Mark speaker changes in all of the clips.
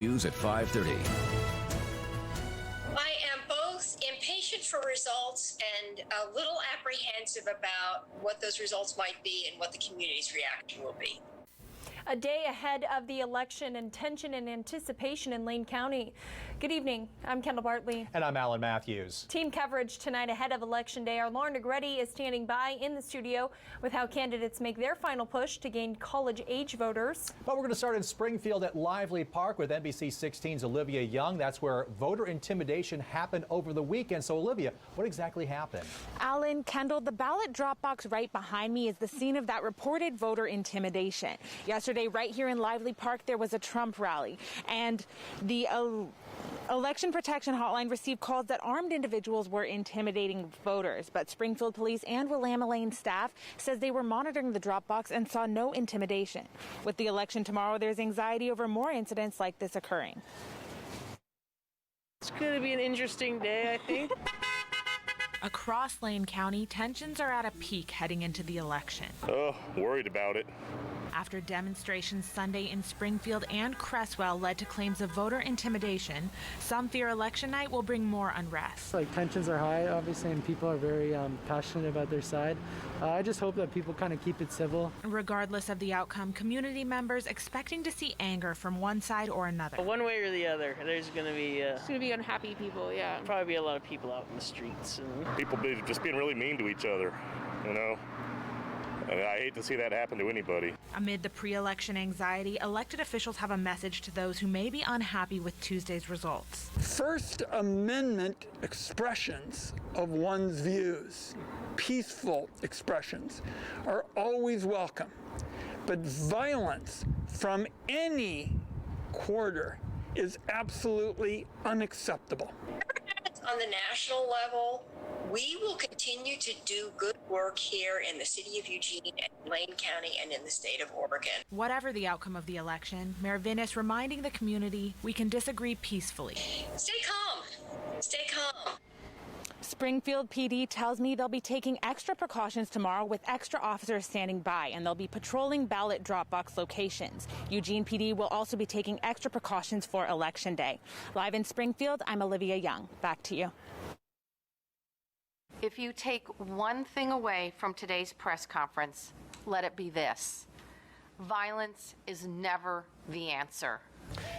Speaker 1: News at 5:30.
Speaker 2: I am both impatient for results and a little apprehensive about what those results might be and what the community's reaction will be.
Speaker 3: A day ahead of the election and tension and anticipation in Lane County. Good evening. I'm Kendall Bartley.
Speaker 4: And I'm Alan Matthews.
Speaker 3: Team coverage tonight ahead of Election Day. Our Lauren Negretti is standing by in the studio with how candidates make their final push to gain college-age voters.
Speaker 4: But we're going to start in Springfield at Lively Park with NBC 16's Olivia Young. That's where voter intimidation happened over the weekend. So, Olivia, what exactly happened?
Speaker 5: Alan, Kendall, the ballot drop box right behind me is the scene of that reported voter intimidation. Yesterday, right here in Lively Park, there was a Trump rally, and the Election Protection Hotline received calls that armed individuals were intimidating voters, but Springfield Police and Willamette Lane staff says they were monitoring the drop box and saw no intimidation. With the election tomorrow, there's anxiety over more incidents like this occurring.
Speaker 6: It's going to be an interesting day, I think.
Speaker 5: Across Lane County, tensions are at a peak heading into the election.
Speaker 7: Oh, worried about it.
Speaker 5: After demonstrations Sunday in Springfield and Cresswell led to claims of voter intimidation, some fear election night will bring more unrest.
Speaker 8: Tensions are high, obviously, and people are very passionate about their side. I just hope that people kind of keep it civil.
Speaker 5: Regardless of the outcome, community members expecting to see anger from one side or another.
Speaker 6: One way or the other, there's going to be
Speaker 9: unhappy people, yeah.
Speaker 6: Probably be a lot of people out in the streets. And
Speaker 7: People just being really mean to each other, you know. And I hate to see that happen to anybody.
Speaker 5: Amid the pre-election anxiety, elected officials have a message to those who may be unhappy with Tuesday's results.
Speaker 10: First Amendment expressions of one's views, peaceful expressions, are always welcome. But violence from any quarter is absolutely unacceptable.
Speaker 2: On the national level, we will continue to do good work here in the city of Eugene and Lane County and in the state of Oregon.
Speaker 5: Whatever the outcome of the election, Mayor Vinnis reminding the community we can disagree peacefully.
Speaker 2: Stay calm. Stay calm.
Speaker 5: Springfield PD tells me they'll be taking extra precautions tomorrow with extra officers standing by, and they'll be patrolling ballot drop box locations. Eugene PD will also be taking extra precautions for Election Day. Live in Springfield, I'm Olivia Young. Back to you.
Speaker 11: If you take one thing away from today's press conference, let it be this: violence is never the answer.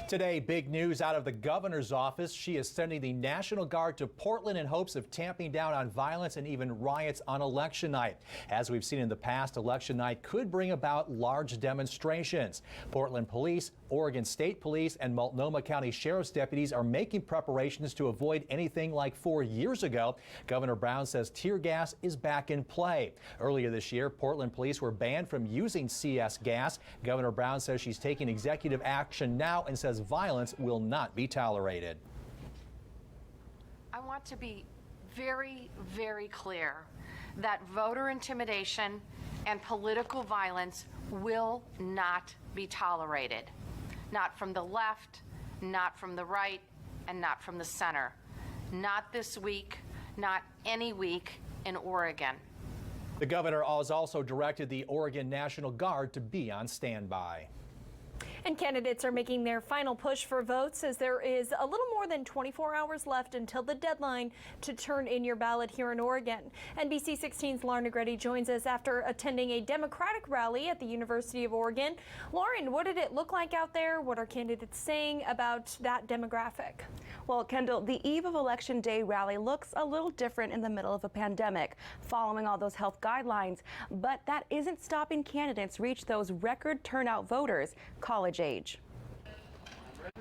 Speaker 4: Today, big news out of the governor's office. She is sending the National Guard to Portland in hopes of tamping down on violence and even riots on election night. As we've seen in the past, election night could bring about large demonstrations. Portland Police, Oregon State Police, and Multnomah County Sheriff's deputies are making preparations to avoid anything like 4 years ago. Governor Brown says tear gas is back in play. Earlier this year, Portland police were banned from using CS gas. Governor Brown says she's taking executive action now and says violence will not be tolerated.
Speaker 11: I want to be very, very clear that voter intimidation and political violence will not be tolerated. Not from the left, not from the right, and not from the center. Not this week, not any week in Oregon.
Speaker 4: The governor has also directed the Oregon National Guard to be on standby.
Speaker 3: And candidates are making their final push for votes as there is a little more than 24 hours left until the deadline to turn in your ballot here in Oregon. NBC 16's Lauren Negretti joins us after attending a Democratic rally at the University of Oregon. Lauren, what did it look like out there? What are candidates saying about that demographic?
Speaker 9: Well, Kendall, the eve of Election Day rally looks a little different in the middle of a pandemic, following all those health guidelines. But that isn't stopping candidates reach those record turnout voters, college age.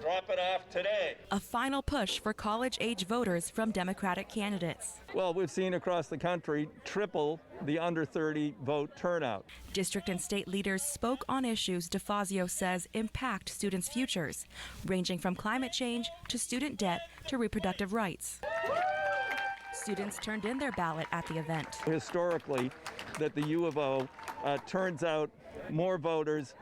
Speaker 12: Drop it off today.
Speaker 13: A final push for college-age voters from Democratic candidates.
Speaker 12: Well, we've seen across the country triple the under 30 vote turnout.
Speaker 13: District and state leaders spoke on issues DeFazio says impact students' futures, ranging from climate change to student debt to reproductive rights. Students turned in their ballot at the event.
Speaker 12: Historically, that the U of O turns out more voters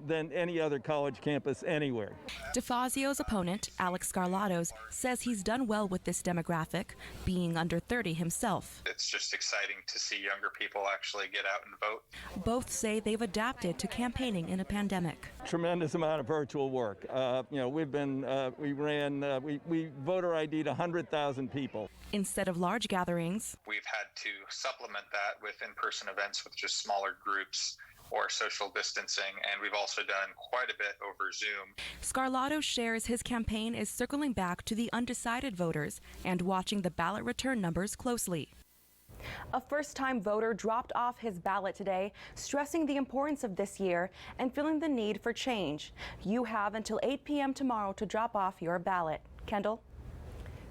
Speaker 12: than any other college campus anywhere.
Speaker 13: DeFazio's opponent, Alex Scarlatos, says he's done well with this demographic, being under 30 himself.
Speaker 1: It's just exciting to see younger people actually get out and vote.
Speaker 13: Both say they've adapted to campaigning in a pandemic.
Speaker 12: Tremendous amount of virtual work. We voter ID'd 100,000 people.
Speaker 13: Instead of large gatherings,
Speaker 1: we've had to supplement that with in-person events with just smaller groups or social distancing, and we've also done quite a bit over Zoom.
Speaker 13: Scarlato shares his campaign is circling back to the undecided voters and watching the ballot return numbers closely.
Speaker 9: A first-time voter dropped off his ballot today, stressing the importance of this year and feeling the need for change. You have until 8 p.m. tomorrow to drop off your ballot. Kendall?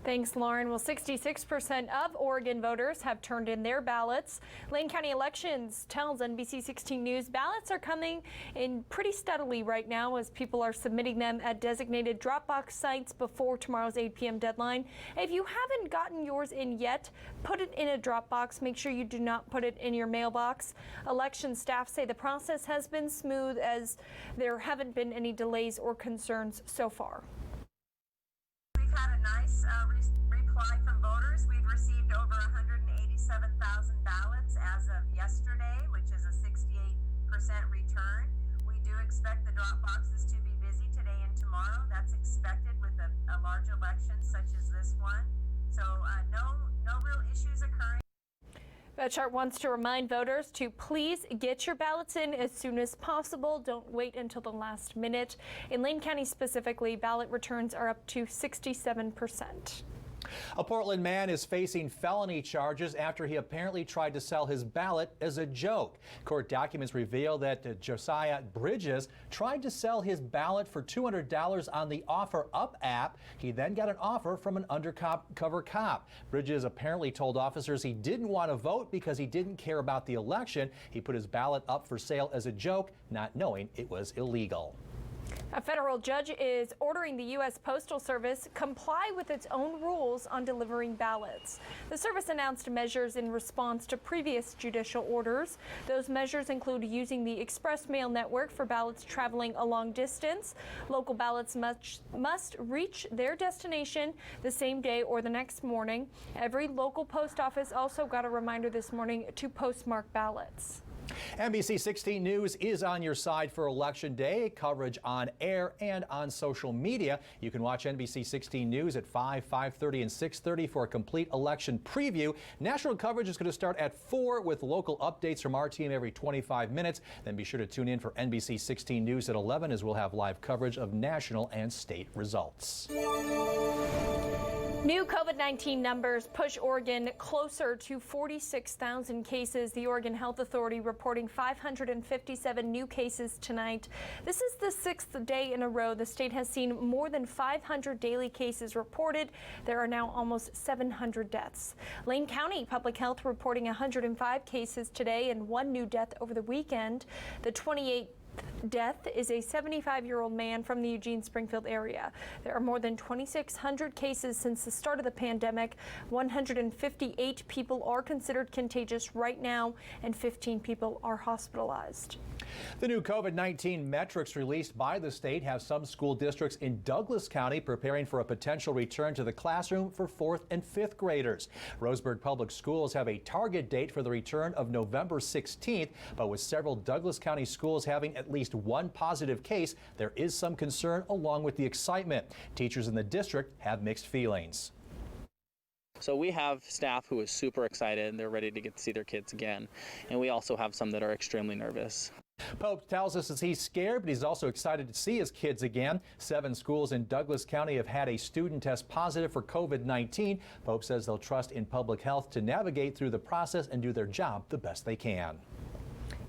Speaker 3: Thanks, Lauren. Well, 66% of Oregon voters have turned in their ballots. Lane County Elections tells NBC 16 News ballots are coming in pretty steadily right now as people are submitting them at designated drop-box sites before tomorrow's 8 p.m. deadline. If you haven't gotten yours in yet, put it in a drop box. Make sure you do not put it in your mailbox. Election staff say the process has been smooth as there haven't been any delays or concerns so far.
Speaker 14: We've had a nice reply from voters. We've received over 187,000 ballots as of yesterday, which is a 68% return. We do expect the drop boxes to be busy today and tomorrow. That's expected with a large election such as this one. So no real issues occurring.
Speaker 3: VetChart wants to remind voters to please get your ballots in as soon as possible. Don't wait until the last minute. In Lane County specifically, ballot returns are up to 67%.
Speaker 4: A Portland man is facing felony charges after he apparently tried to sell his ballot as a joke. Court documents reveal that Josiah Bridges tried to sell his ballot for $200 on the OfferUp app. He then got an offer from an undercover cop. Bridges apparently told officers he didn't want to vote because he didn't care about the election. He put his ballot up for sale as a joke, not knowing it was illegal.
Speaker 3: A federal judge is ordering the U.S. Postal Service comply with its own rules on delivering ballots. The service announced measures in response to previous judicial orders. Those measures include using the express mail network for ballots traveling a long distance. Local ballots must reach their destination the same day or the next morning. Every local post office also got a reminder this morning to postmark ballots.
Speaker 4: NBC 16 News is on your side for Election Day. Coverage on air and on social media. You can watch NBC 16 News at 5, 5:30, and 6:30 for a complete election preview. National coverage is going to start at 4 with local updates from our team every 25 minutes. Then be sure to tune in for NBC 16 News at 11 as we'll have live coverage of national and state results.
Speaker 3: New COVID-19 numbers push Oregon closer to 46,000 cases. The Oregon Health Authority reporting 557 new cases tonight. This is the sixth day in a row the state has seen more than 500 daily cases reported. There are now almost 700 deaths. Lane County Public Health reporting 105 cases today and 1 new death over the weekend. The 28th death is a 75-year-old man from the Eugene-Springfield area. There are more than 2,600 cases since the start of the pandemic. 158 people are considered contagious right now, and 15 people are hospitalized.
Speaker 4: The new COVID-19 metrics released by the state have some school districts in Douglas County preparing for a potential return to the classroom for 4th and 5th graders. Roseburg Public Schools have a target date for the return of November 16th, but with several Douglas County schools having at least one positive case, there is some concern along with the excitement. Teachers in the district have mixed feelings.
Speaker 15: So we have staff who is super excited and they're ready to get to see their kids again. And we also have some that are extremely nervous.
Speaker 4: Pope tells us that he's scared, but he's also excited to see his kids again. 7 schools in Douglas County have had a student test positive for COVID-19. Pope says they'll trust in public health to navigate through the process and do their job the best they can.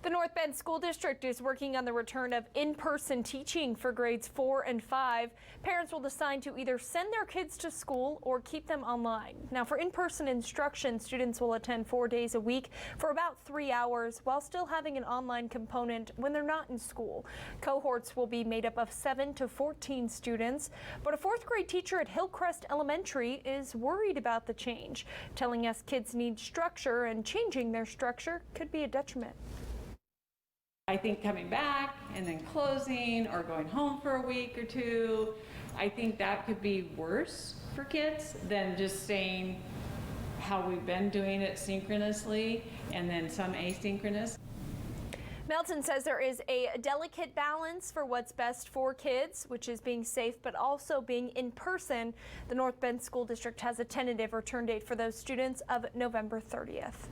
Speaker 3: The North Bend School District is working on the return of in-person teaching for grades 4 and 5. Parents will decide to either send their kids to school or keep them online. Now, for in-person instruction, students will attend 4 days a week for about 3 hours while still having an online component when they're not in school. Cohorts will be made up of 7 to 14 students, but a 4th grade teacher at Hillcrest Elementary is worried about the change, telling us kids need structure and changing their structure could be a detriment.
Speaker 16: I think coming back and then closing or going home for a week or two, I think that could be worse for kids than just staying how we've been doing it synchronously and then some asynchronous.
Speaker 3: Melton says there is a delicate balance for what's best for kids, which is being safe but also being in person. The North Bend School District has a tentative return date for those students of November 30th.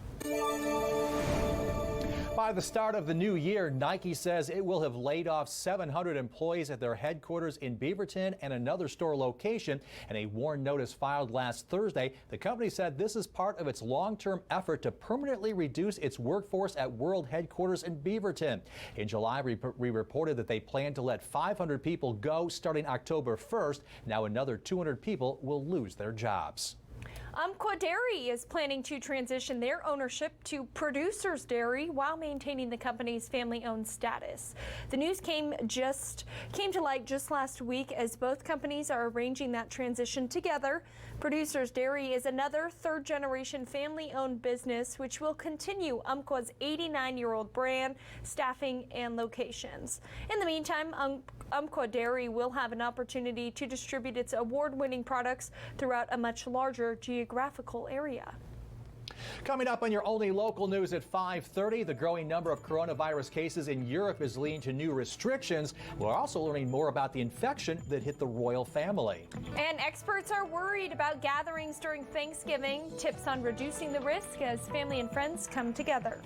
Speaker 4: By the start of the new year, Nike says it will have laid off 700 employees at their headquarters in Beaverton and another store location. In a WARN notice filed last Thursday, the company said this is part of its long-term effort to permanently reduce its workforce at world headquarters in Beaverton. In July, we reported that they plan to let 500 people go starting October 1st. Now another 200 people will lose their jobs.
Speaker 3: Umko Dairy is planning to transition their ownership to Producers Dairy while maintaining the company's family-owned status. The news came to light just last week as both companies are arranging that transition together. Producers Dairy is another third-generation family-owned business which will continue Umko's 89-year-old brand, staffing, and locations. In the meantime, Umko Dairy will have an opportunity to distribute its award-winning products throughout a much larger geographical area.
Speaker 4: Coming up on your only local news at 5:30, the growing number of coronavirus cases in Europe is leading to new restrictions. We're also learning more about the infection that hit the royal family.
Speaker 3: And experts are worried about gatherings during Thanksgiving. Tips on reducing the risk as family and friends come together.